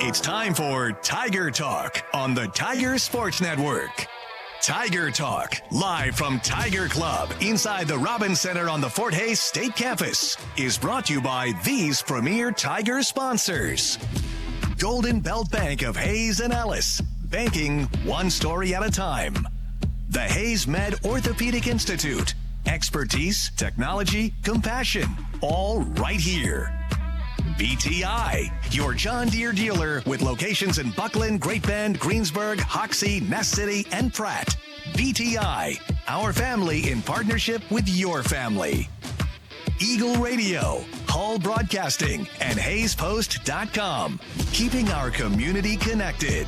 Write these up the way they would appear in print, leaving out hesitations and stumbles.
It's time for Tiger Talk on the Tiger Sports Network. Tiger Talk, live from Tiger Club inside the Robins Center on the Fort Hays State Campus, is brought to you by these premier Tiger sponsors. Golden Belt Bank of Hayes and Ellis, banking one story at a time. The Hayes Med Orthopedic Institute, expertise, technology, compassion, all right here. BTI, your John Deere dealer with locations in Buckland, Great Bend, Greensburg, Hoxie, Ness City, and Pratt. BTI, our family in partnership with your family. Eagle Radio, Hull Broadcasting, and HayesPost.com, keeping our community connected.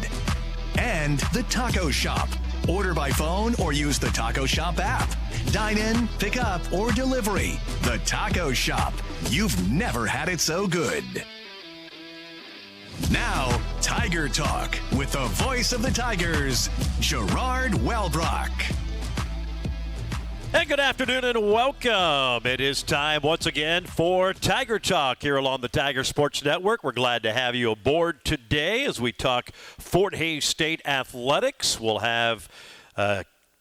And The Taco Shop. Order by phone or use the Taco Shop app. Dine in, pick up, or delivery. The Taco Shop. You've never had it so good. Now, Tiger Talk with the voice of the Tigers, Gerard Wellbrock. Hey, good afternoon and welcome. It is time once again for Tiger Talk here along the Tiger Sports Network. We're glad to have you aboard today as we talk Fort Hays State athletics. We'll have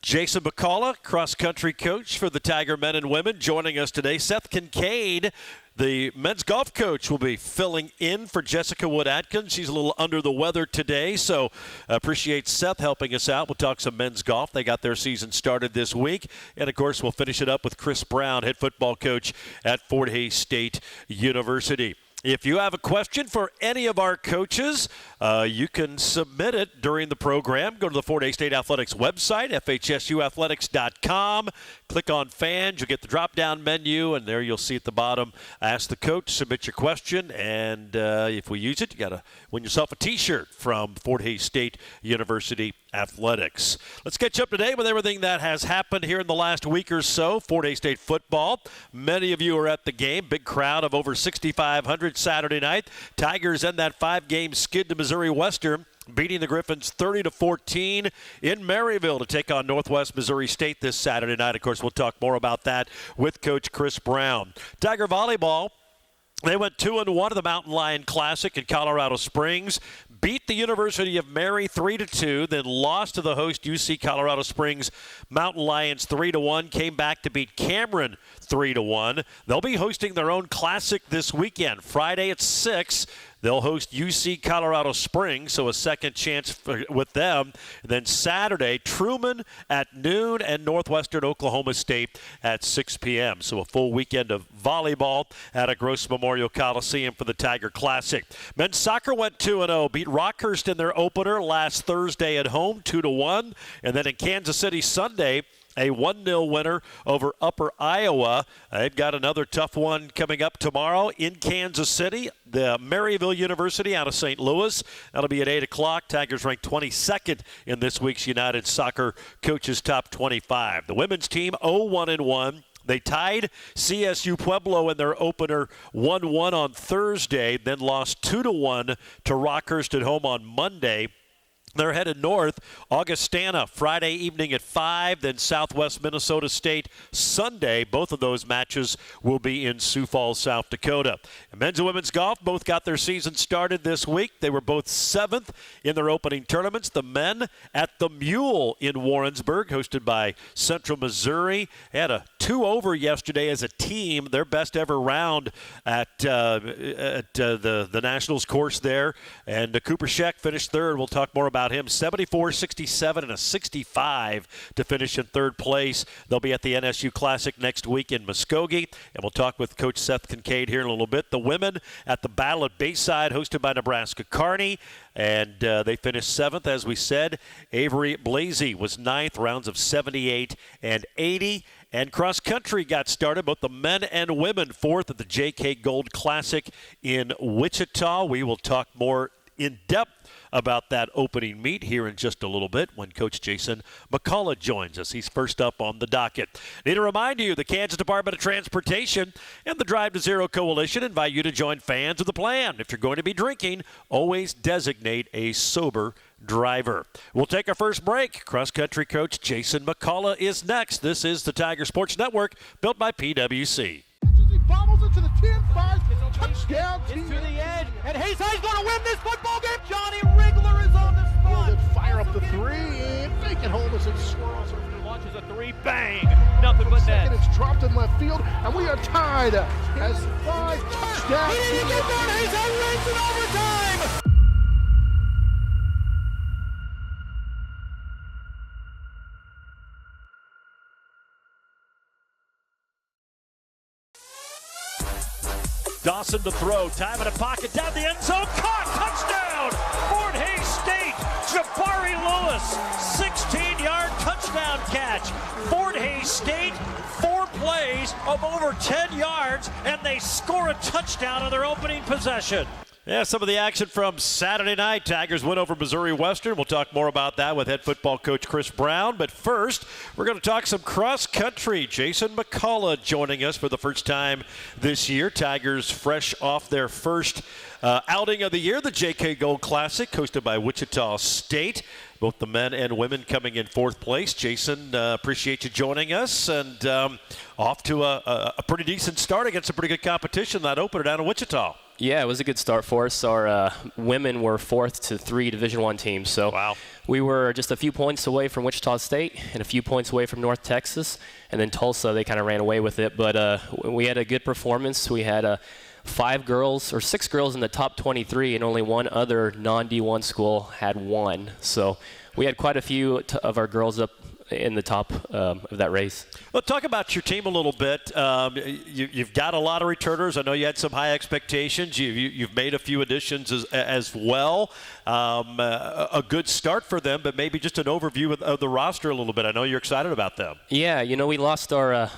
Jason McCullough, cross-country coach for the Tiger men and women, joining us today. Seth Kincaid, the men's golf coach, will be filling in for Jessica Wood-Atkins. She's a little under the weather today, so appreciate Seth helping us out. We'll talk some men's golf. They got their season started this week. And, of course, we'll finish it up with Chris Brown, head football coach at Fort Hays State University. If you have a question for any of our coaches, you can submit it during the program. Go to the Fort Hays State Athletics website, fhsuathletics.com. Click on fans. You'll get the drop-down menu, and there you'll see at the bottom, ask the coach, submit your question, and if we use it, you got to win yourself a T-shirt from Fort Hays State University Athletics. Let's catch up today with everything that has happened here in the last week or so. Fort Hays State football. Many of you are at the game. Big crowd of over 6,500 Saturday night. Tigers end that 5-game skid to Missouri Western, beating the Griffins 30-14 in Maryville to take on Northwest Missouri State this Saturday night. Of course, we'll talk more about that with Coach Chris Brown. Tiger volleyball, they went 2-1 to the Mountain Lion Classic in Colorado Springs, beat the University of Mary 3-2, then lost to the host UC Colorado Springs Mountain Lions 3-1, came back to beat Cameron 3-1. They'll be hosting their own classic this weekend, Friday at 6. They'll host UC Colorado Springs, so a second chance with them. And then Saturday, Truman at noon and Northwestern Oklahoma State at 6 p.m. So a full weekend of volleyball at a Gross Memorial Coliseum for the Tiger Classic. Men's soccer went 2-0, beat Rockhurst in their opener last Thursday at home, 2-1. And then in Kansas City Sunday, a 1-0 winner over Upper Iowa. They've got another tough one coming up tomorrow in Kansas City. The Maryville University out of St. Louis. That'll be at 8 o'clock. Tigers ranked 22nd in this week's United Soccer Coaches Top 25. The women's team 0-1-1. They tied CSU Pueblo in their opener 1-1 on Thursday, then lost 2-1 to Rockhurst at home on Monday. They're headed north. Augustana Friday evening at 5, then Southwest Minnesota State Sunday. Both of those matches will be in Sioux Falls, South Dakota. And men's and women's golf both got their season started this week. They were both 7th in their opening tournaments. The men at the Mule in Warrensburg, hosted by Central Missouri, had a 2-over yesterday as a team, their best ever round at the Nationals course there. And Cooper Scheck finished third. We'll talk more about him. 74, 67, and a 65 to finish in third place. They'll be at the NSU Classic next week in Muskogee, and we'll talk with Coach Seth Kincaid here in a little bit. The women at the Battle at Bayside, hosted by Nebraska Kearney, and they finished 7th, as we said. Avery Blasey was 9th, rounds of 78 and 80. And cross-country got started, both the men and women, 4th at the J.K. Gold Classic in Wichita. We will talk more in depth about that opening meet here in just a little bit when Coach Jason McCullough joins us. He's first up on the docket. Need to remind you, the Kansas Department of Transportation and the Drive to Zero Coalition invite you to join Fans of the Plan. If you're going to be drinking, always designate a sober driver. We'll take our first break. Cross-country coach Jason McCullough is next. This is the Tiger Sports Network, built by PwC. Bobbles into the 10-5, touchdown. Into the edge, and Hayes High's going to win this football game. the three, and fake it home as it swirls. Launches a three, bang! Nothing but net. It's dropped in left field, and we are tied as 5 touchdowns. He didn't get that. He's outranked in overtime. Dawson to throw, time in a pocket, down the end zone, caught, touchdown! Fort Hays State, Jabari Lewis, 16-yard touchdown catch. Fort Hays State, 4 plays of over 10 yards, and they score a touchdown on their opening possession. Yeah, some of the action from Saturday night. Tigers win over Missouri Western. We'll talk more about that with head football coach Chris Brown. But first, we're going to talk some cross country. Jason McCullough joining us for the first time this year. Tigers fresh off their first outing of the year, the J.K. Gold Classic, hosted by Wichita State. Both the men and women coming in 4th place. Jason, appreciate you joining us. And off to a pretty decent start against a pretty good competition that opener down in Wichita. Yeah, it was a good start for us. Our women were 4th to 3 Division I teams. So wow. We were just a few points away from Wichita State and a few points away from North Texas. And then Tulsa, they kind of ran away with it. But we had a good performance. We had 6 girls in the top 23, and only one other non-D1 school had 1. So we had quite a few of our girls up in the top of that race. Well, talk about your team a little bit. You've got a lot of returners. I know you had some high expectations. You've made a few additions as well. A good start for them, but maybe just an overview of the roster a little bit. I know you're excited about them. Yeah, we lost our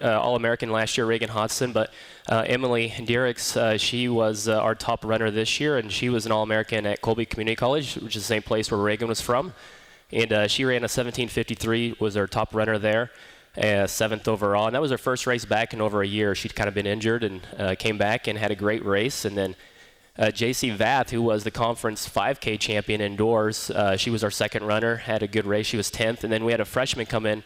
All-American last year, Reagan Hodson, but Emily Diericks, she was our top runner this year, and she was an All-American at Colby Community College, which is the same place where Reagan was from. And she ran a 17:53, was our top runner there, 7th overall. And that was her first race back in over a year. She'd kind of been injured and came back and had a great race. And then J.C. Vath, who was the conference 5K champion indoors, she was our second runner, had a good race. She was 10th. And then we had a freshman come in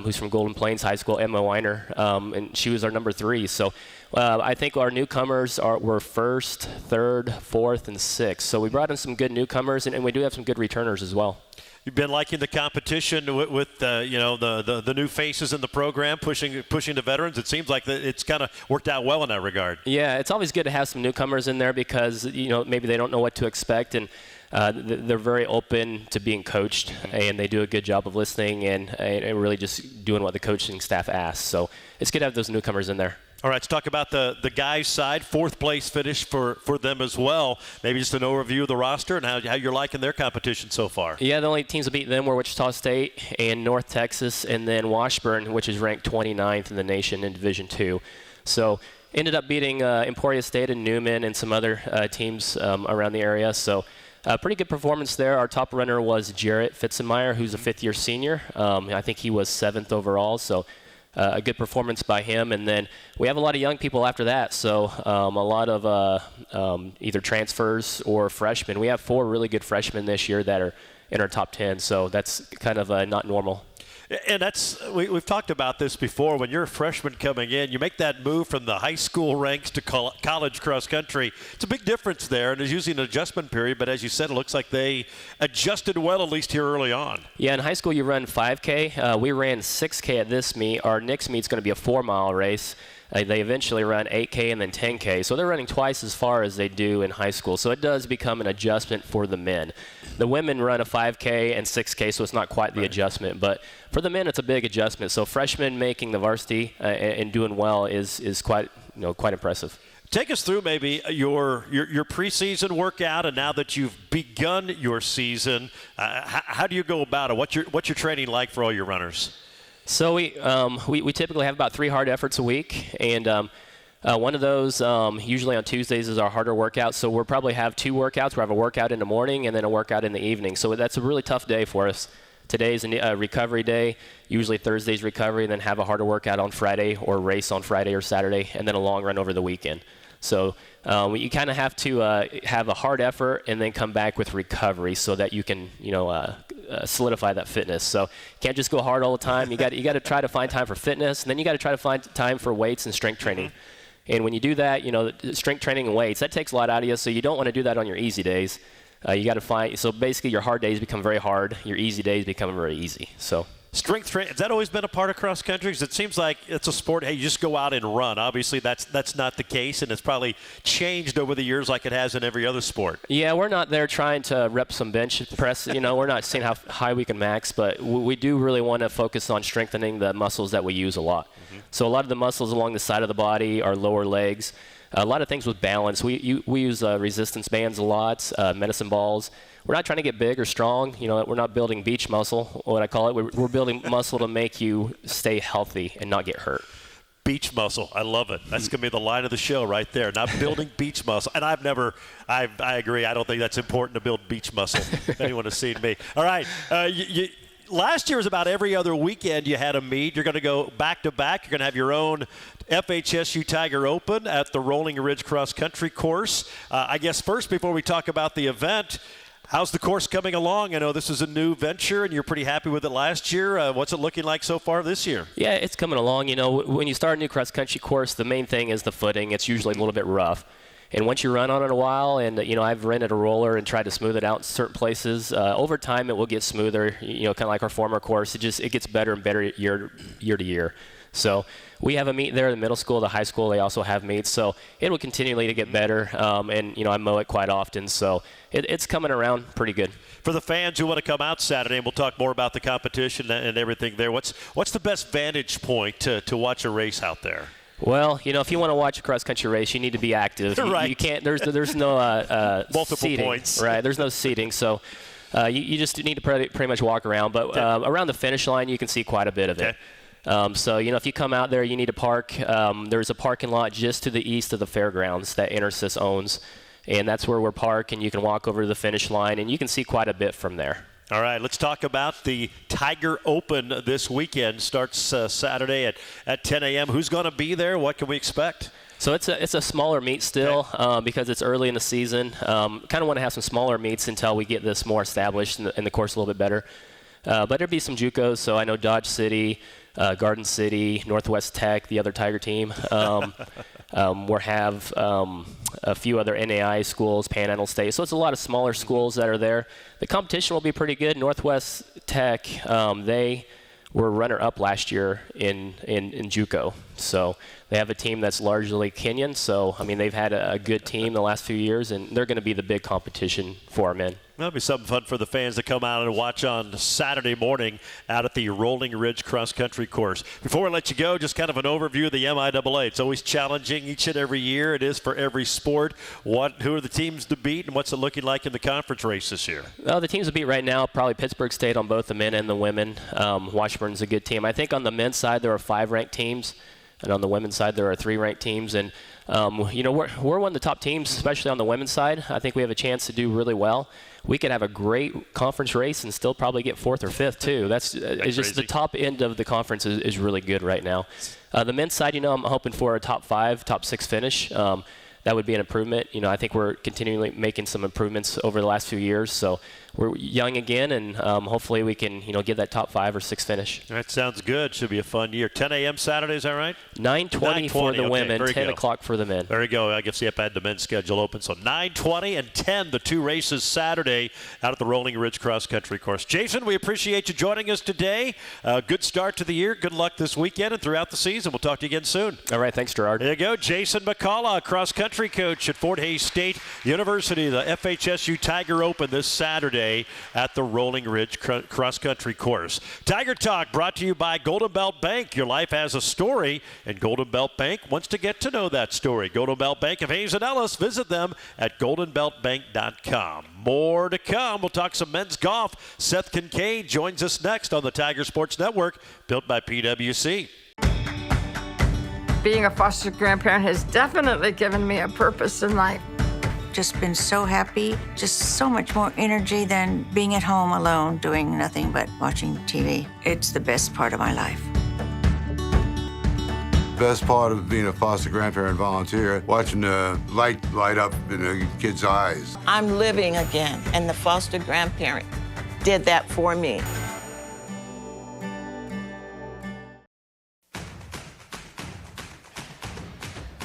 who's from Golden Plains High School, Emma Weiner, and she was our number 3. So I think our newcomers were 1st, 3rd, 4th, and 6th. So we brought in some good newcomers, and we do have some good returners as well. You've been liking the competition with the new faces in the program, pushing the veterans. It seems like it's kind of worked out well in that regard. Yeah, it's always good to have some newcomers in there because maybe they don't know what to expect, and they're very open to being coached, and they do a good job of listening and really just doing what the coaching staff asks. So it's good to have those newcomers in there. All right, let's talk about the guys' side. 4th place finish for them as well. Maybe just an overview of the roster and how you're liking their competition so far. Yeah, the only teams that beat them were Wichita State and North Texas, and then Washburn, which is ranked 29th in the nation in Division II. So ended up beating Emporia State and Newman and some other teams around the area. So pretty good performance there. Our top runner was Jarrett Fitzenmeyer, who's a 5th-year senior. I think he was 7th overall. So a good performance by him. And then we have a lot of young people after that, so a lot of either transfers or freshmen. We have 4 really good freshmen this year that are in our top 10, so that's kind of not normal. And we've talked about this before. When you're a freshman coming in, you make that move from the high school ranks to college cross country. It's a big difference there, and there's usually an adjustment period. But as you said, it looks like they adjusted well, at least here early on. Yeah, in high school you run 5K. We ran 6K at this meet. Our next meet's going to be a 4-mile race. They eventually run 8K and then 10K. So they're running twice as far as they do in high school. So it does become an adjustment for the men. The women run a 5K and 6K, so it's not quite the adjustment. But for the men, it's a big adjustment. So freshmen making the varsity and doing well is quite impressive. Take us through maybe your preseason workout, and now that you've begun your season, how do you go about it? What's your training like for all your runners? So we typically have about 3 hard efforts a week, and one of those usually on Tuesdays is our harder workout. So we'll probably have 2 workouts. We'll have a workout in the morning and then a workout in the evening. So that's a really tough day for us. Today's a recovery day, usually Thursday's recovery, and then have a harder workout on Friday or race on Friday or Saturday, and then a long run over the weekend. So you kind of have to have a hard effort and then come back with recovery so that you can, solidify that fitness. So you can't just go hard all the time. You got to try to find time for fitness, and then you got to try to find time for weights and strength training. And when you do that, strength training and weights, that takes a lot out of you. So you don't want to do that on your easy days. you got to find. So basically, your hard days become very hard. Your easy days become very easy. So. Strength training, has that always been a part of cross country? Because it seems like it's a sport, hey, you just go out and run. Obviously, that's not the case, and it's probably changed over the years like it has in every other sport. Yeah, we're not there trying to rep some bench press. We're not seeing how high we can max, but we do really want to focus on strengthening the muscles that we use a lot. Mm-hmm. So a lot of the muscles along the side of the body, our lower legs, a lot of things with balance. We use resistance bands a lot, medicine balls. We're not trying to get big or strong. We're not building beach muscle, what I call it. We're building muscle to make you stay healthy and not get hurt. Beach muscle. I love it. That's going to be the line of the show right there. Not building beach muscle. And I agree. I don't think that's important to build beach muscle. If anyone has seen me. All right. Last year was about every other weekend you had a meet. You're going to go back to back. You're going to have your own FHSU Tiger Open at the Rolling Ridge Cross Country course. I guess first, before we talk about the event, how's the course coming along? I know this is a new venture, and you're pretty happy with it last year. What's it looking like so far this year? Yeah, it's coming along. When you start a new cross-country course, the main thing is the footing. It's usually a little bit rough. And once you run on it a while, and I've rented a roller and tried to smooth it out in certain places, over time it will get smoother. Kind of like our former course, it gets better and better year to year. So we have a meet there in the middle school, the high school. They also have meets, so it will continually to get better. And I mow it quite often, so it's coming around pretty good. For the fans who want to come out Saturday, and we'll talk more about the competition and everything there. What's the best vantage point to watch a race out there? Well, if you want to watch a cross-country race, you need to be active. Right. You can't. There's no multiple seating, points. Right. There's no seating, so you just need to pretty much walk around. But around the finish line, you can see quite a bit of it. So if you come out there, you need to park. There's a parking lot just to the east of the fairgrounds that Intersys owns, and that's where we're parked. And you can walk over to the finish line, and you can see quite a bit from there. All right, let's talk about the Tiger Open this weekend. Starts Saturday at 10 a.m. Who's going to be there? What can we expect? So it's a smaller meet still because it's early in the season. Kind of want to have some smaller meets until we get this more established and the course a little bit better. But there'll be some JUCOs, so I know Dodge City, Garden City, Northwest Tech, the other Tiger team. We'll have a few other NAI schools, Panhandle State. So it's a lot of smaller schools that are there. The competition will be pretty good. Northwest Tech, they were runner-up last year in JUCO. So they have a team that's largely Kenyan. So, they've had a good team the last few years, and they're going to be the big competition for our men. That'll be something fun for the fans to come out and watch on Saturday morning out at the Rolling Ridge Cross Country course. Before we let you go, just kind of an overview of the MIAA. It's always challenging each and every year. It is for every sport. Who are the teams to beat, and what's it looking like in the conference race this year? Well, the teams to beat right now, probably Pittsburgh State on both the men and the women. Washburn's a good team. I think on the men's side there are 5 ranked teams, and on the women's side there are 3 ranked teams. And we're one of the top teams, especially on the women's side. I think we have a chance to do really well. We could have a great conference race and still probably get 4th or 5th too. It's just the top end of the conference is really good right now. The men's side, I'm hoping for a top 5, top 6 finish. That would be an improvement. I think we're continually making some improvements over the last few years. So we're young again, and hopefully we can, get that top 5 or 6 finish. That sounds good. Should be a fun year. 10 a.m. Saturday, is that right? 9:20 for the women, 10 o'clock for the men. There you go. I guess you have had the men's schedule open. So 9:20 and 10, the 2 races Saturday out at the Rolling Ridge Cross Country course. Jason, we appreciate you joining us today. Good start to the year. Good luck this weekend and throughout the season. We'll talk to you again soon. All right. Thanks, Gerard. There you go. Jason McCullough, cross-country coach at Fort Hays State University. The FHSU Tiger Open this Saturday at the Rolling Ridge cross-country course. Tiger Talk brought to you by Golden Belt Bank. Your life has a story, and Golden Belt Bank wants to get to know that story. Golden Belt Bank of Hays and Ellis. Visit them at goldenbeltbank.com. More to come. We'll talk some men's golf. Seth Kincaid joins us next on the Tiger Sports Network, built by PwC. Being a foster grandparent has definitely given me a purpose in life. Just been so happy, just so much more energy than being at home alone doing nothing but watching TV. It's the best part of my life. Best part of being a foster grandparent volunteer, watching the light up in the kids' eyes. I'm living again, and the foster grandparent did that for me.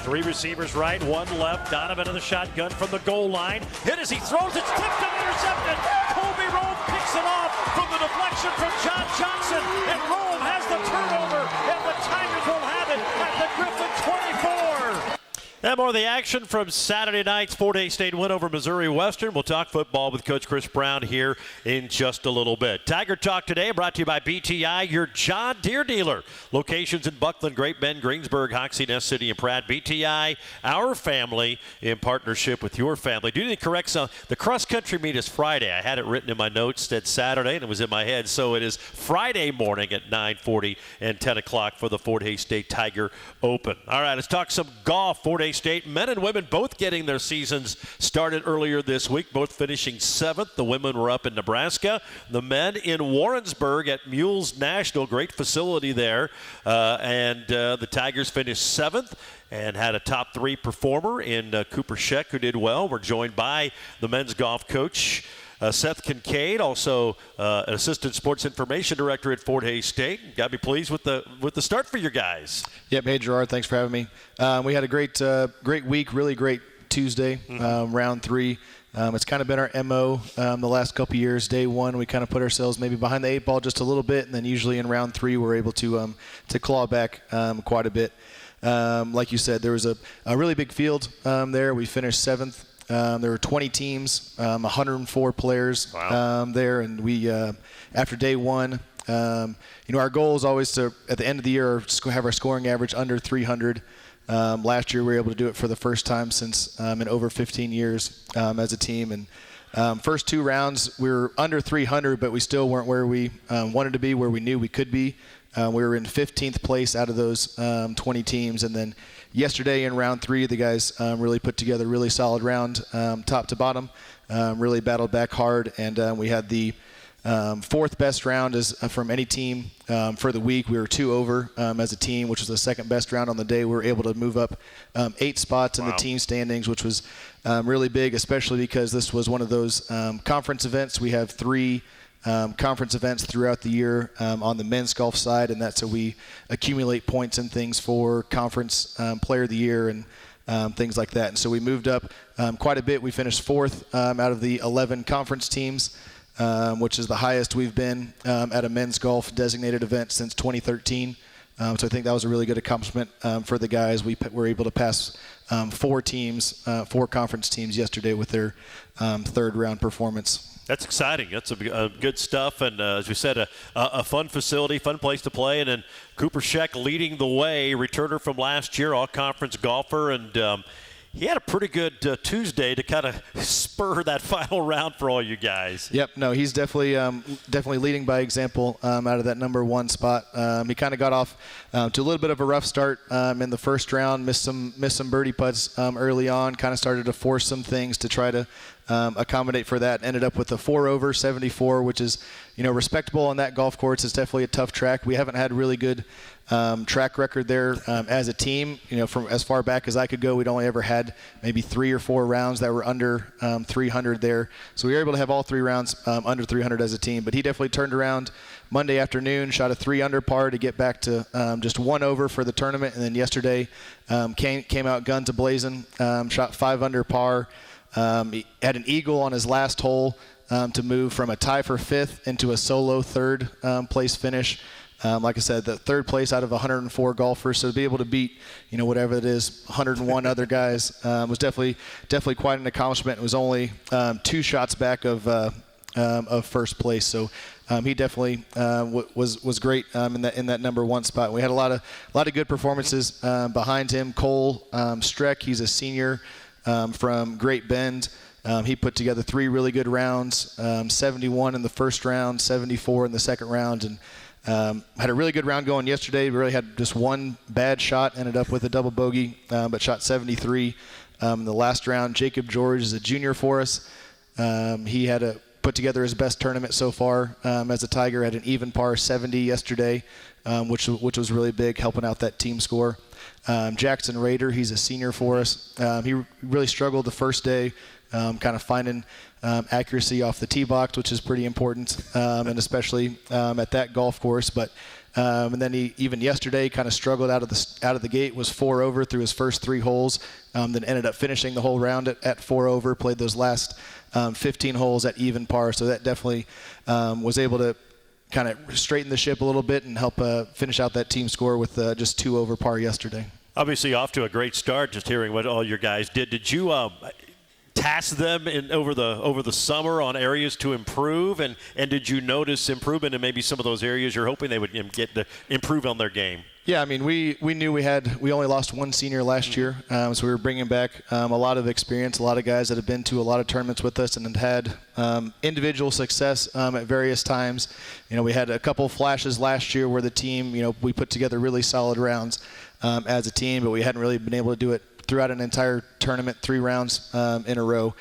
Three receivers right, one left. Donovan in the shotgun from the goal line. Hit as he throws, it's tipped and intercepted. Kobe Rome picks it off from the deflection from John Johnson. And Rome has the turnover, and the Tigers will have it at the Griffin 24. And more of the action from Saturday night's Fort Hays State win over Missouri Western. We'll talk football with Coach Chris Brown here in just a little bit. Tiger Talk today brought to you by BTI, your John Deere dealer. Locations in Buckland, Great Bend, Greensburg, Hoxie, Ness City, and Pratt. BTI, our family in partnership with your family. Do the correct sound. The cross-country meet is Friday. I had it written in my notes that Saturday, and it was in my head. So it is Friday morning at 9:40 and 10 o'clock for the Fort Hays State Tiger Open. All right, let's talk some golf. Fort Hays State men and women both getting their seasons started earlier this week, both finishing 7th. The women were up in Nebraska. The men in Warrensburg at Mules National, great facility there. And the Tigers finished 7th and had a top 3 performer in Cooper Scheck, who did well. We're joined by the men's golf coach, Seth Kincaid, also an assistant sports information director at Fort Hays State. Got to be pleased with the start for your guys. Yep. Hey, Gerard. Thanks for having me. We had a great week, really great Tuesday, round 3. It's kind of been our MO the last couple years. Day 1, we kind of put ourselves maybe behind the 8 ball just a little bit, and then usually in round 3 we're able to claw back quite a bit. Like you said, there was a really big field there. We finished 7th. There were 20 teams, 104 players there, and we after day 1, our goal is always to, at the end of the year, have our scoring average under 300. Last year we were able to do it for the first time since in over 15 years as a team, and first 2 rounds we were under 300, but we still weren't where we wanted to be, where we knew we could be. We were in 15th place out of those 20 teams, and then yesterday in round 3, the guys really put together a really solid round, top to bottom, really battled back hard, and we had the 4th best round from any team for the week. We were 2 over as a team, which was the 2nd best round on the day. We were able to move up 8 spots in the team standings, which was really big, especially because this was one of those conference events. We have 3 conference events throughout the year on the men's golf side, and that's how we accumulate points and things for conference player of the year and things like that. And so we moved up quite a bit. We finished 4th out of the 11 conference teams, which is the highest we've been at a men's golf designated event since 2013. So I think that was a really good accomplishment for the guys. We were able to pass 4 conference teams yesterday with their 3rd round performance. That's exciting. That's good stuff. And as we said, a fun facility, fun place to play. And then Cooper Scheck leading the way, returner from last year, all-conference golfer. And he had a pretty good Tuesday to kind of spur that final round for all you guys. Yep. No, he's definitely leading by example out of that number 1 spot. He kind of got off to a little bit of a rough start in the first round, missed some birdie putts early on, kind of started to force some things to try to accommodate for that. Ended up with a 4 over 74, which is respectable on that golf course. It's definitely a tough track. We haven't had really good track record there as a team. From as far back as I could go, we'd only ever had maybe 3 or 4 rounds that were under 300 there. So we were able to have all 3 rounds under 300 as a team. But he definitely turned around Monday afternoon, shot a 3 under par to get back to just 1 over for the tournament. And then yesterday came out guns a-blazing, shot 5 under par. He had an eagle on his last hole to move from a tie for 5th into a solo 3rd place finish. Like I said, the 3rd place out of 104 golfers, so to be able to beat, whatever it is, 101 other guys was definitely quite an accomplishment. It was only 2 shots back of first place, so he definitely was great in that number 1 spot. We had a lot of good performances behind him. Cole Streck, he's a senior from Great Bend. He put together 3 really good rounds, 71 in the first round, 74 in the second round, and had a really good round going yesterday. We really had just 1 bad shot, ended up with a double bogey, but shot 73 in the last round. Jacob George is a junior for us. He had put together his best tournament so far as a Tiger, had an even par 70 yesterday, which was really big, helping out that team score. Jackson Rader, he's a senior for us. He really struggled the first day. kind of finding accuracy off the tee box, which is pretty important, and especially at that golf course. But and then he even yesterday kind of struggled out of the gate, was 4 over through his first 3 holes, then ended up finishing the whole round at 4 over, played those last 15 holes at even par. So that definitely was able to kind of straighten the ship a little bit and help finish out that team score with just 2 over par yesterday. Obviously off to a great start, just hearing what all your guys did. Did you task them over the summer on areas to improve, and did you notice improvement in maybe some of those areas you're hoping they would get to improve on their game? Yeah, I mean, we knew we only lost 1 senior last year, so we were bringing back a lot of experience, a lot of guys that have been to a lot of tournaments with us and had individual success at various times. You know, we had a couple flashes last year where the team, you know, we put together really solid rounds as a team, but we hadn't really been able to do it throughout an entire tournament, 3 rounds in a row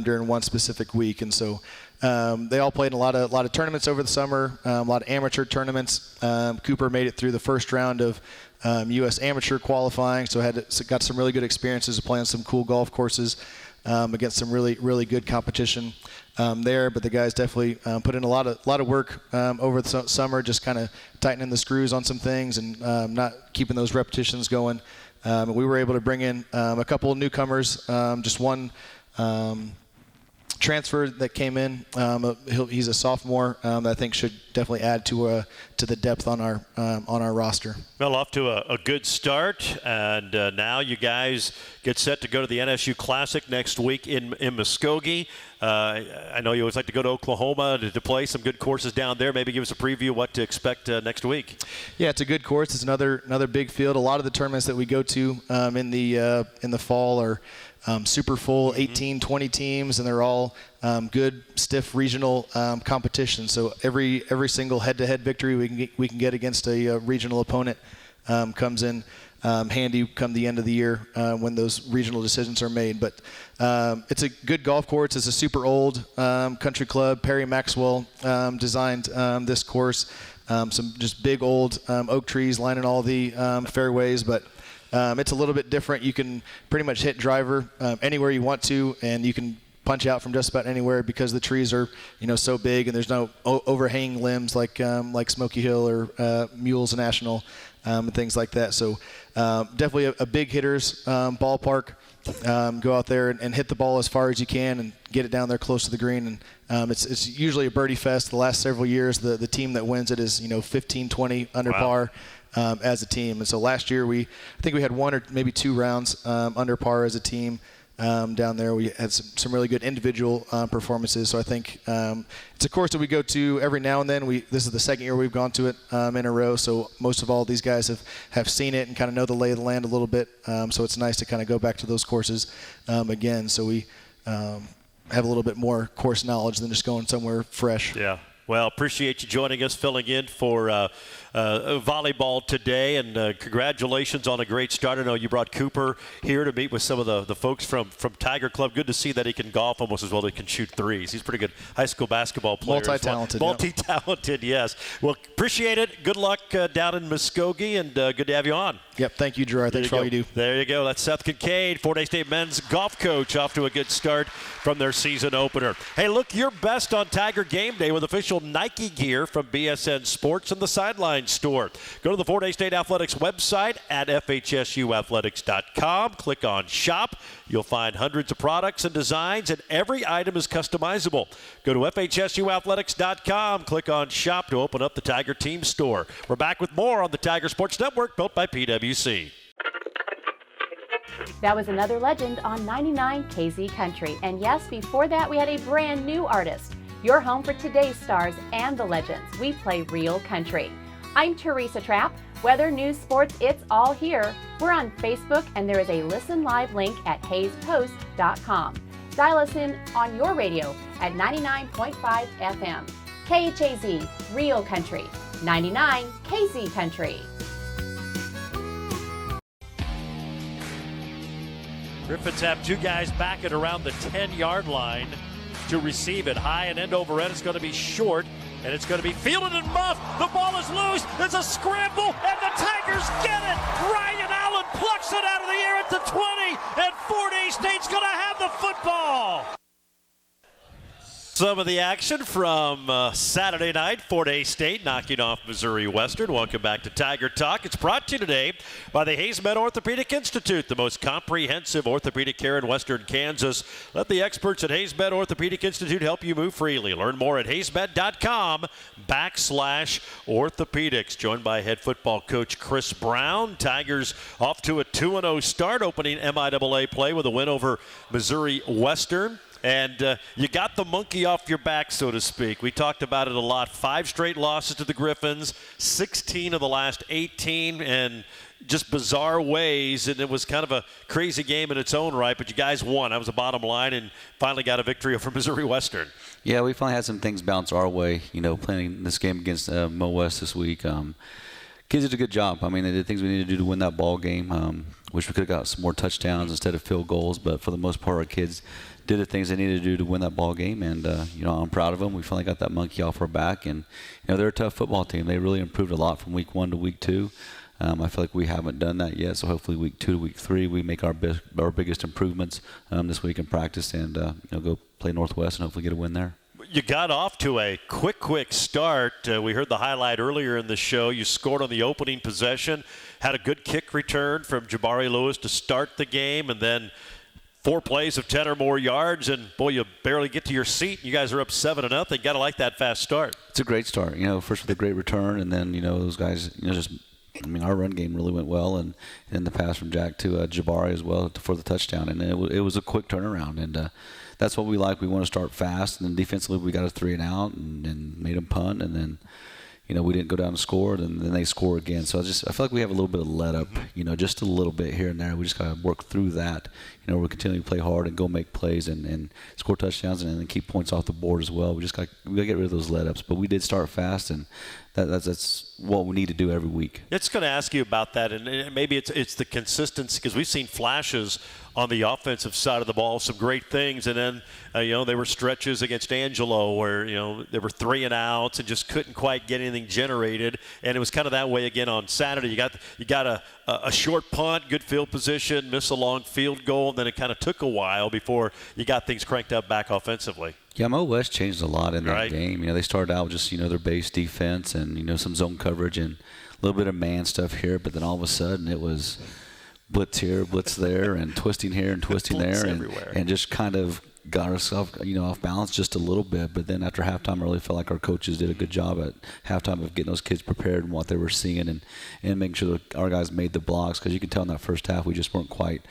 during one specific week. And so they all played in a lot of tournaments over the summer, a lot of amateur tournaments. Cooper made it through the first round of U.S. amateur qualifying, so got some really good experiences of playing some cool golf courses against some really, really good competition there. But the guys definitely put in a lot of work over the summer, just kind of tightening the screws on some things and not keeping those repetitions going. We were able to bring in a couple of newcomers, just one transfer that came in. He's a sophomore that I think should definitely add to the depth on our roster. Well, off to a good start, and now you guys get set to go to the NSU Classic next week in Muskogee. I know you always like to go to Oklahoma to play some good courses down there. Maybe give us a preview of what to expect next week. Yeah, it's a good course. It's another big field. A lot of the tournaments that we go to in the fall are super full, 18, 20 teams, and they're all good, stiff regional competition. So every single head-to-head victory we can get against a regional opponent comes in handy come the end of the year when those regional decisions are made. But it's a good golf course. It's a super old country club. Perry Maxwell designed this course. Some just big old oak trees lining all the fairways, but it's a little bit different. You can pretty much hit driver anywhere you want to, and you can punch out from just about anywhere because the trees are, you know, so big, and there's no overhanging limbs like Smoky Hill or Mules National and things like that. So definitely a big hitters ballpark. Go out there and hit the ball as far as you can and get it down there close to the green. And it's usually a birdie fest. The last several years, the team that wins it is 15, 20 under par. As a team. And so last year I think we had 1 or maybe 2 rounds under par as a team down there. We had some really good individual performances. So I think it's a course that we go to every now and then. This is the second year we've gone to it in a row. So most of all these guys have seen it and kind of know the lay of the land a little bit. So it's nice to kind of go back to those courses again. So we have a little bit more course knowledge than just going somewhere fresh. Yeah. Well, appreciate you joining us, filling in for volleyball today, and congratulations on a great start. I know you brought Cooper here to meet with some of the folks from Tiger Club. Good to see that he can golf almost as well as he can shoot threes. He's a pretty good high school basketball player. Multi-talented. Multi-talented, yes. Well, appreciate it. Good luck down in Muskogee, and good to have you on. Yep, thank you, Gerard. Thanks for all you do. There you go. That's Seth Kincaid, Fort Hays State men's golf coach, off to a good start from their season opener. Hey, look your best on Tiger Game Day with official Nike gear from BSN Sports and the Sideline Store. Go to the Fort Hays State Athletics website at fhsuathletics.com. Click on Shop. You'll find hundreds of products and designs, and every item is customizable. Go to fhsuathletics.com. Click on Shop to open up the Tiger Team store. We're back with more on the Tiger Sports Network, built by PwC. That was another legend on 99 KZ Country. And yes, before that, we had a brand new artist. Your home for today's stars and the legends. We play real country. I'm Teresa Trapp. Weather, news, sports, it's all here. We're on Facebook, and there is a listen live link at hayspost.com. Dial us in on your radio at 99.5 FM. KHAZ, real country. 99 KZ Country. Griffins have 2 guys back at around the 10-yard line to receive it. High and end over end. It's going to be short, and it's going to be fielded and muffed. The ball is loose. There's a scramble, and the Tigers get it. Ryan Allen plucks it out of the air at the 20, and Fort Hays State's going to have the football. Some of the action from Saturday night, Fort Hays State knocking off Missouri Western. Welcome back to Tiger Talk. It's brought to you today by the Hayes-Med Orthopedic Institute, the most comprehensive orthopedic care in Western Kansas. Let the experts at Hayes-Med Orthopedic Institute help you move freely. Learn more at hayesmed.com/orthopedics. Joined by head football coach Chris Brown. Tigers off to a 2-0 start, opening MIAA play with a win over Missouri Western. And you got the monkey off your back, so to speak. We talked about it a lot. 5 straight losses to the Griffins, 16 of the last 18, and just bizarre ways. And it was kind of a crazy game in its own right, but you guys won. That was the bottom line, and finally got a victory over Missouri Western. Yeah, we finally had some things bounce our way, playing this game against Mo West this week. Kids did a good job. I mean, they did things we needed to do to win that ball game. Wish we could have got some more touchdowns instead of field goals, but for the most part, our kids did the things they needed to do to win that ball game, and I'm proud of them. We finally got that monkey off our back, and they're a tough football team. They really improved a lot from week 1 to week 2. I feel like we haven't done that yet, so hopefully week 2 to week 3 we make our biggest improvements this week in practice, and go play Northwest and hopefully get a win there. You got off to a quick start. We heard the highlight earlier in the show. You scored on the opening possession, had a good kick return from Jabari Lewis to start the game, and then 4 plays of 10 or more yards, and boy, you barely get to your seat. You guys are up 7-0. Got to like that fast start. It's a great start. First with a great return, and then those guys, our run game really went well, and then the pass from Jack to Jabari as well for the touchdown, and it was a quick turnaround, and that's what we like. We want to start fast, and then defensively we got a 3-and-out and made them punt, and then we didn't go down and score, and then they score again. So I feel like we have a little bit of let up, just a little bit here and there. We just got to work through that. We're continuing to play hard and go make plays and score touchdowns and then keep points off the board as well. We got to get rid of those let ups. But we did start fast, and that's what we need to do every week. It's going to ask you about that, and maybe it's the consistency, because we've seen flashes on the offensive side of the ball, some great things, and then there were stretches against Angelo where there were 3-and-outs and just couldn't quite get anything generated, and it was kind of that way again on Saturday. You got a short punt, good field position, miss a long field goal, and then it kind of took a while before you got things cranked up back offensively. Yeah, Mo West changed a lot in that game. They started out with just their base defense and some zone coverage and a little bit of man stuff here, but then all of a sudden it was blitz here, blitz there, and twisting here and twisting there, and just kind of got ourselves off balance just a little bit. But then after halftime, I really felt like our coaches did a good job at halftime of getting those kids prepared and what they were seeing, and making sure that our guys made the blocks, because you can tell in that first half we just weren't quite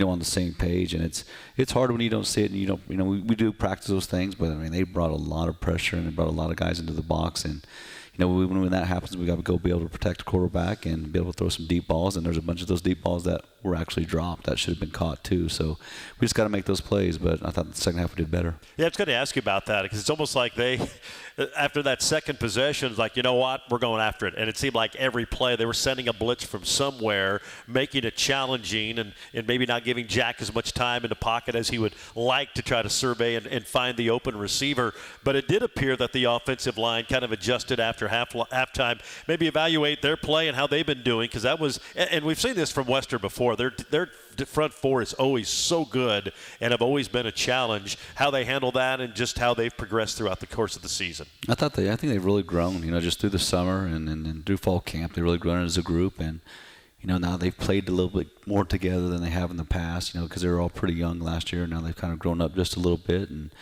on the same page. And it's hard when you don't see it, and you don't we do practice those things, but they brought a lot of pressure and they brought a lot of guys into the box, and when that happens, we got to go be able to protect the quarterback and be able to throw some deep balls. And there's a bunch of those deep balls that were actually dropped that should have been caught too. So we just got to make those plays. But I thought the second half we did better. Yeah, I was going to ask you about that, because it's almost like they, after that second possession, it's like, you know what, we're going after it. And it seemed like every play they were sending a blitz from somewhere, making it challenging, and maybe not giving Jack as much time in the pocket as he would like to try to survey and find the open receiver. But it did appear that the offensive line kind of adjusted after halftime, maybe evaluate their play and how they've been doing, because that was, and we've seen this from Western before, their front four is always so good and have always been a challenge. How they handle that and just how they've progressed throughout the course of the season. I think they've really grown, just through the summer and through fall camp. They've really grown as a group, and now they've played a little bit more together than they have in the past, because they were all pretty young last year. Now they've kind of grown up just a little bit, and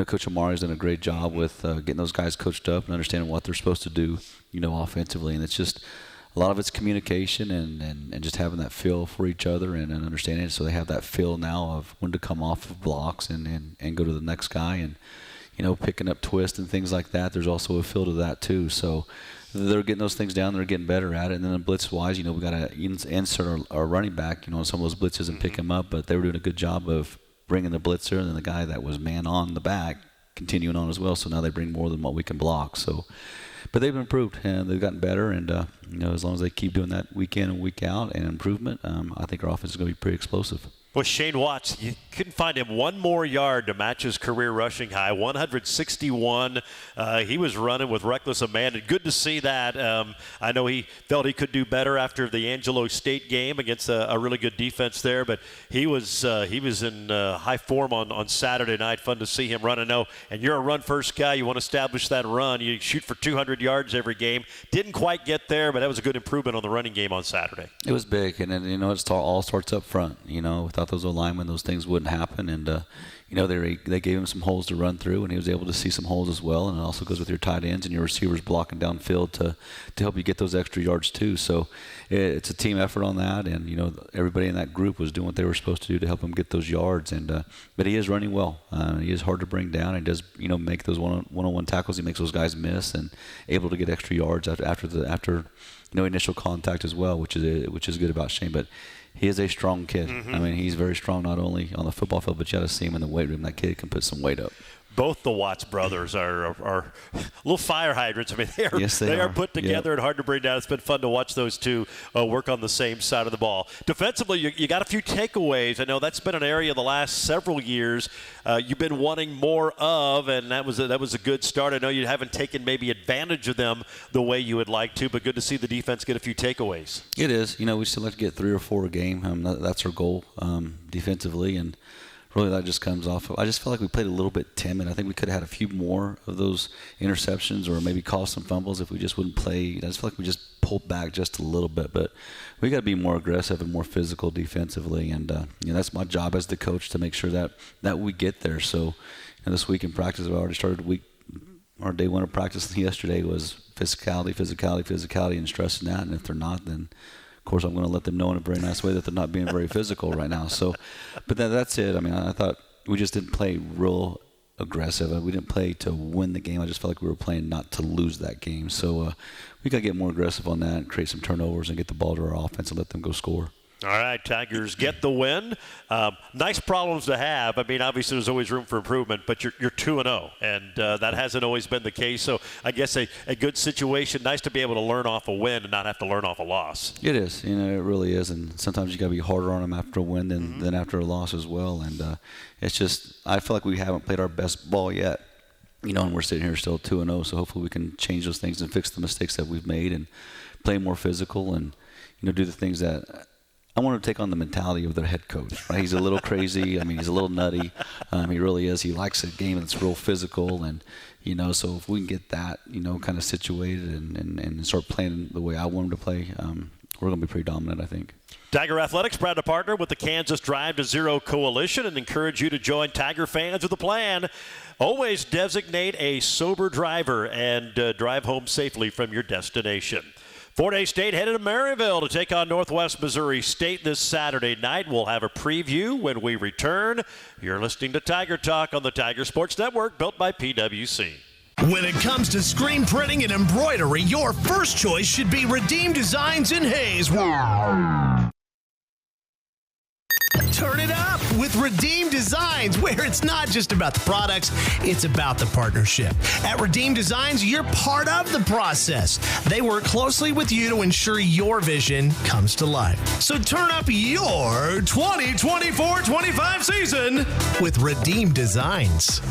Coach Amari's done a great job with getting those guys coached up and understanding what they're supposed to do, offensively. And it's just a lot of it's communication and just having that feel for each other and understanding it. So they have that feel now of when to come off of blocks and go to the next guy, and picking up twists and things like that. There's also a feel to that too. So they're getting those things down. They're getting better at it. And then blitz-wise, we got to insert our running back, on some of those blitzes and pick him up. But they were doing a good job of bringing the blitzer, and then the guy that was man on the back continuing on as well. So now they bring more than what we can block. So, but they've improved and they've gotten better. And as long as they keep doing that week in and week out and improvement, I think our offense is going to be pretty explosive. Well, Shane Watts, you couldn't find him one more yard to match his career rushing high, 161. He was running with reckless abandon. Good to see that. I know he felt he could do better after the Angelo State game against a really good defense there, but he was in high form on Saturday night. Fun to see him run. I know, and you're a run-first guy. You want to establish that run. You shoot for 200 yards every game. Didn't quite get there, but that was a good improvement on the running game on Saturday. It was big, and then, it all starts up front. Without those O-linemen, those things wouldn't happen. And, they gave him some holes to run through, and he was able to see some holes as well. And it also goes with your tight ends and your receivers blocking downfield to help you get those extra yards too. So it's a team effort on that. And, everybody in that group was doing what they were supposed to do to help him get those yards. And but he is running well. He is hard to bring down. He does, make those one-on-one tackles. He makes those guys miss and able to get extra yards after initial contact as well, which is good about Shane. But he is a strong kid. Mm-hmm. I mean, he's very strong not only on the football field, but you got to see him in the weight room. That kid can put some weight up. Both the Watts brothers are little fire hydrants. I mean, they are put together and hard to bring down. It's been fun to watch those two work on the same side of the ball. Defensively, you got a few takeaways. I know that's been an area the last several years you've been wanting more of, and that was a good start. I know you haven't taken maybe advantage of them the way you would like to, but good to see the defense get a few takeaways. It is. We still like to get 3 or 4 a game. That's our goal defensively, and really that just comes off of, I just felt like we played a little bit timid. I think we could have had a few more of those interceptions or maybe caused some fumbles if we just wouldn't play. I just feel like we just pulled back just a little bit, but we got to be more aggressive and more physical defensively, and that's my job as the coach to make sure that we get there. So this week in practice, we already started our day 1 of practice yesterday was physicality, and stressing that, and if they're not, then of course, I'm going to let them know in a very nice way that they're not being very physical right now. So, but that's it. I mean, I thought we just didn't play real aggressive. We didn't play to win the game. I just felt like we were playing not to lose that game. So we got to get more aggressive on that and create some turnovers and get the ball to our offense and let them go score. All right, Tigers get the win. Nice problems to have. I mean, obviously there's always room for improvement, but you're 2-0, and that hasn't always been the case. So I guess a good situation. Nice to be able to learn off a win and not have to learn off a loss. It is. It really is. And sometimes you got to be harder on them after a win than after a loss as well. And it's just I feel like we haven't played our best ball yet. And we're sitting here still 2-0. So hopefully we can change those things and fix the mistakes that we've made and play more physical and do the things that. I want to take on the mentality of their head coach. Right? He's a little crazy. I mean, he's a little nutty. He really is. He likes a game that's real physical, and so if we can get that, kind of situated and start playing the way I want him to play, we're going to be pretty dominant, I think. Tiger Athletics proud to partner with the Kansas Drive to Zero Coalition and encourage you to join Tiger fans with a plan. Always designate a sober driver and drive home safely from your destination. Fort Hays State headed to Maryville to take on Northwest Missouri State this Saturday night. We'll have a preview when we return. You're listening to Tiger Talk on the Tiger Sports Network, built by PwC. When it comes to screen printing and embroidery, your first choice should be Redeem Designs in Hays. Turn it up with Redeem Designs, where it's not just about the products, it's about the partnership. At Redeem Designs, you're part of the process. They work closely with you to ensure your vision comes to life. So turn up your 2024-25 season with Redeem Designs.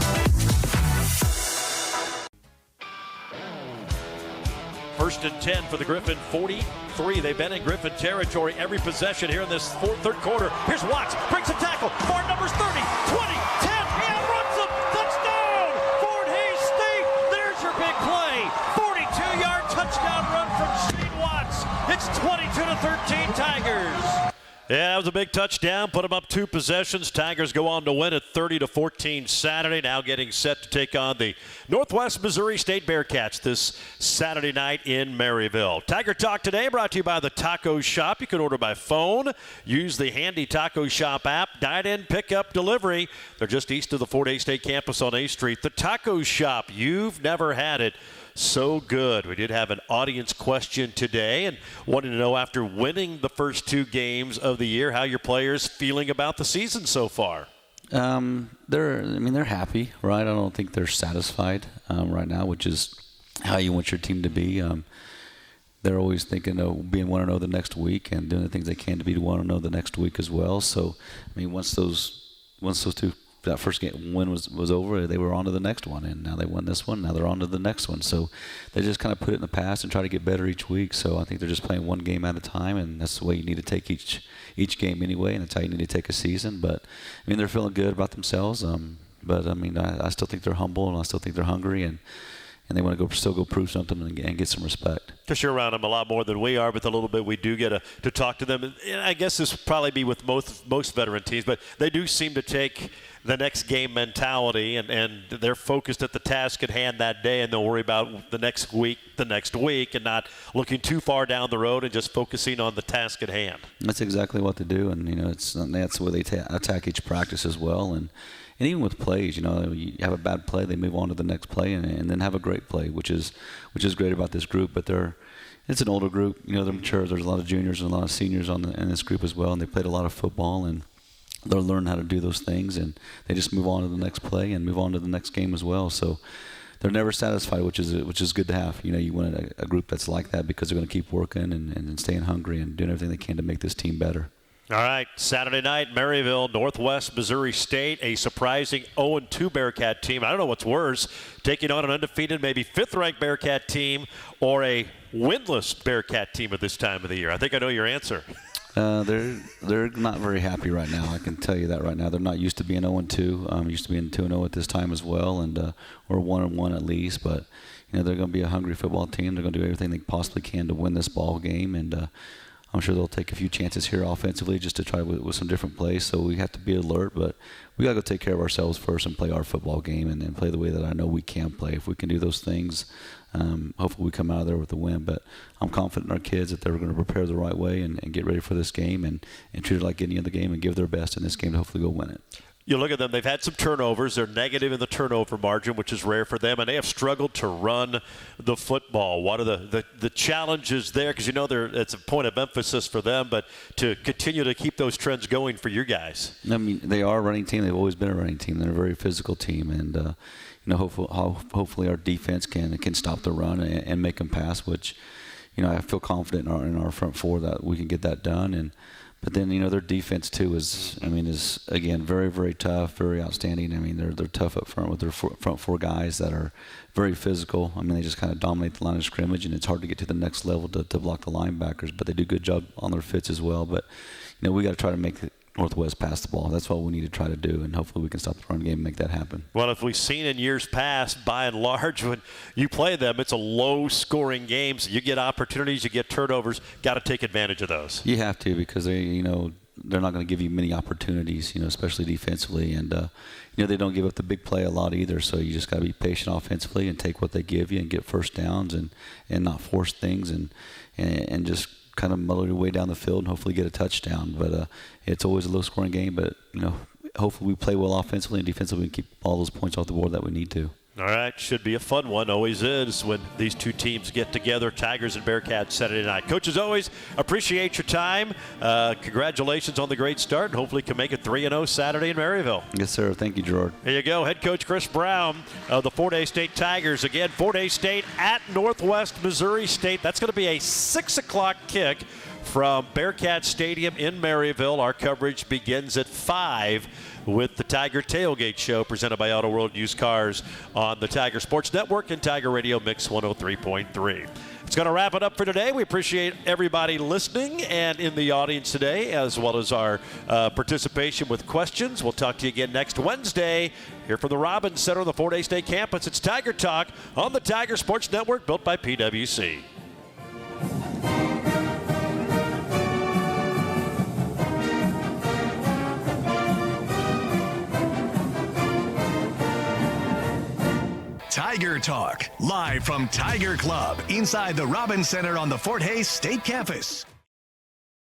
First and 10 for the Griffin 43. They've been in Griffin territory every possession here in this third quarter. Here's Watts, breaks a tackle. Ford numbers 30, 20, 10, and runs them. Touchdown! Fort Hays State. There's your big play. 42-yard touchdown run from Shane Watts. It's 22-13 Tigers. Yeah, that was a big touchdown. Put them up 2 possessions. Tigers go on to win at 30-14 Saturday. Now getting set to take on the Northwest Missouri State Bearcats this Saturday night in Maryville. Tiger Talk today brought to you by the Taco Shop. You can order by phone. Use the handy Taco Shop app. Dine-in, pick-up, delivery. They're just east of the Fort Hays State campus on A Street. The Taco Shop. You've never had it so good. We did have an audience question today and wanted to know, after winning the first 2 games of the year, how your players feeling about the season so far. They're happy, right? I don't think they're satisfied right now, which is how you want your team to be. they're always thinking of being 1-0 the next week and doing the things they can to be 1-0 the next week as well. So, I mean, once that first game win was over, they were on to the next one, and now they won this one. Now they're on to the next one. So they just kind of put it in the past and try to get better each week. So I think they're just playing one game at a time, and that's the way you need to take each game anyway, and that's how you need to take a season. But I mean, they're feeling good about themselves. But I mean, I still think they're humble, and I still think they're hungry, and they want to still go prove something and get some respect. Because you're around them a lot more than we are, but the little bit we do get to talk to them. And I guess this would probably be with most veteran teams, but they do seem to take the next game mentality, and they're focused at the task at hand that day, and they'll worry about the next week, and not looking too far down the road and just focusing on the task at hand. That's exactly what they do, and that's the way they attack each practice as well. And even with plays, you have a bad play, they move on to the next play and then have a great play, which is great about this group. But it's an older group, they're mature. There's a lot of juniors and a lot of seniors in this group as well, and they played a lot of football, and they'll learn how to do those things, and they just move on to the next play and move on to the next game as well. So they're never satisfied, which is good to have. You want a group that's like that because they're going to keep working and staying hungry and doing everything they can to make this team better. All right, Saturday night, Maryville, Northwest Missouri State, a surprising 0-2 Bearcat team. I don't know what's worse, taking on an undefeated, maybe fifth-ranked Bearcat team or a winless Bearcat team at this time of the year. I think I know your answer. They're not very happy right now. I can tell you that right now. They're not used to being 0-2. Used to being 2-0 at this time as well, and or 1-1 at least. But they're going to be a hungry football team. They're going to do everything they possibly can to win this ball game, and I'm sure they'll take a few chances here offensively just to try with some different plays. So we have to be alert, but we got to go take care of ourselves first and play our football game and then play the way that I know we can play. If we can do those things, hopefully we come out of there with a win. But I'm confident in our kids that they're going to prepare the right way and get ready for this game and treat it like any other game and give their best in this game to hopefully go win it. You look at them, they've had some turnovers. They're negative in the turnover margin, which is rare for them, and they have struggled to run the football. What are the challenges there? Because it's a point of emphasis for them, but to continue to keep those trends going for your guys. I mean, they are a running team. They've always been a running team. They're a very physical team, and hopefully our defense can stop the run and make them pass, which I feel confident in our front four that we can get that done. But then, their defense, too, is again, very, very tough, very outstanding. I mean, they're tough up front with their front four guys that are very physical. I mean, they just kind of dominate the line of scrimmage, and it's hard to get to the next level to block the linebackers. But they do a good job on their fits as well. But, we got to try to make Northwest pass the ball. That's what we need to try to do, and hopefully we can stop the run game and make that happen. Well, if we've seen in years past, by and large, when you play them, it's a low-scoring game. So you get opportunities, you get turnovers. Got to take advantage of those. You have to, because they're not going to give you many opportunities, especially defensively, and they don't give up the big play a lot either. So you just got to be patient offensively and take what they give you and get first downs and not force things and just kind of muddle your way down the field and hopefully get a touchdown. But it's always a low-scoring game. But, hopefully we play well offensively and defensively and keep all those points off the board that we need to. All right, should be a fun one. Always is when these two teams get together, Tigers and Bearcats Saturday night. Coach, as always, appreciate your time. Congratulations on the great start, and hopefully can make it 3-0 Saturday in Maryville. Yes, sir. Thank you, Gerard. There you go. Head coach Chris Brown of the Fort Hays State Tigers. Again, Fort Hays State at Northwest Missouri State. That's going to be a 6 o'clock kick from Bearcat Stadium in Maryville. Our coverage begins at 5 with the Tiger Tailgate Show presented by Auto World Used Cars on the Tiger Sports Network and Tiger Radio Mix 103.3. It's going to wrap it up for today. We appreciate everybody listening and in the audience today, as well as our participation with questions. We'll talk to you again next Wednesday here from the Robins Center on the Fort Hays State campus. It's Tiger Talk on the Tiger Sports Network, built by PwC. Tiger Talk, live from Tiger Club inside the Robins Center on the Fort Hays State campus.